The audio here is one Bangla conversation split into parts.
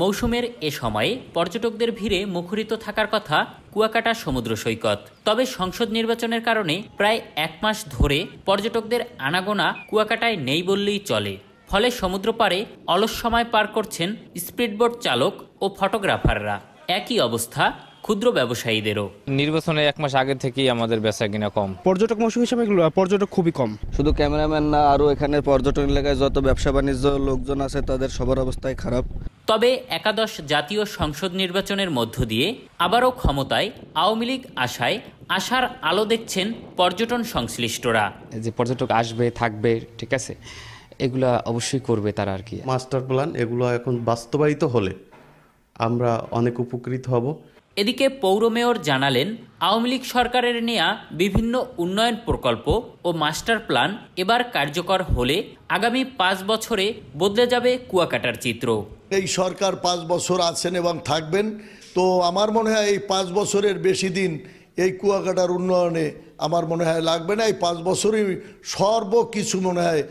মৌসুমের এ সময়ে পর্যটকদের ভিড়ে মুখরিত থাকার কথা কুয়াকাটা সমুদ্র সৈকত। তবে সংসদ নির্বাচনের কারণে প্রায় 1 মাস ধরে পর্যটকদের আনাগোনা কুয়াকাটায় নেই বললেই চলে। ফলে সমুদ্র পাড়ে অলস সময় পার করছেন স্পিডবোট চালক ও ফটোগ্রাফাররা। একই অবস্থা ক্ষুদ্র ব্যবসায়ীদেরও। নির্বাচনের 1 মাস আগে থেকেই আমাদের বেচা কিনা কম। পর্যটক মৌসুম হিসেবে পর্যটক খুবই কম। শুধু ক্যামেরাম্যান না, আরও এখানে পর্যটন এলাকায় যত ব্যবসা বাণিজ্য লোকজন আছে তাদের সবার অবস্থাই খারাপ। তবে একাদশ জাতীয় সংসদ নির্বাচনের মধ্য দিয়ে আবারও ক্ষমতায় আওয়ামী লীগ আশায় আশার আলো দেখছেন পর্যটন সংশ্লিষ্টরা। যে পর্যটক আসবে থাকবে, ঠিক আছে, এগুলা অবশ্যই করবে তারা আর কি। মাস্টার প্ল্যান এগুলো এখন বাস্তবায়িত হলে আমরা অনেক উপকৃত হব। এদিকে পৌর মেয়র জানালেন, আওয়ামী লীগ সরকারের নেয়া বিভিন্ন উন্নয়ন প্রকল্প ও মাস্টার প্ল্যান এবার কার্যকর হলে আগামী 5 বছরে বদলে যাবে কুয়াকাটার চিত্র। এই সরকার 5 বছর আছেন এবং থাকবেন, তো আমার মনে হয় এই 5 বছরের বেশি দিন এই কুয়াকাটার উন্নয়নে আমার মনে হয় লাগবে না। এই 5 বছরই সর্বকিছু মনে হয়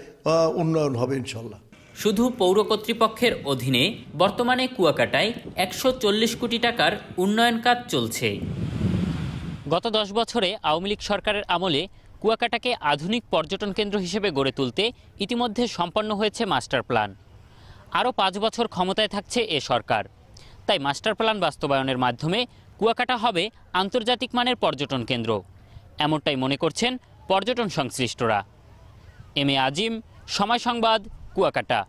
উন্নয়ন হবে ইনশাল্লাহ। শুধু পৌর কর্তৃপক্ষের অধীনে বর্তমানে কুয়াকাটায় 140 কোটি টাকার উন্নয়ন কাজ চলছে। গত 10 বছরে আওয়ামী লীগ সরকারের আমলে কুয়াকাটাকে আধুনিক পর্যটন কেন্দ্র হিসেবে গড়ে তুলতে ইতিমধ্যে সম্পন্ন হয়েছে মাস্টার প্ল্যান। আরও 5 বছর ক্ষমতায় থাকছে এ সরকার। তাই মাস্টার প্ল্যান বাস্তবায়নের মাধ্যমে কুয়াকাটা হবে আন্তর্জাতিক মানের পর্যটন কেন্দ্র, এমনটাই মনে করছেন পর্যটন সংশ্লিষ্টরা। এম এ আজিম, সময় সংবাদ, কুয়াকাটা।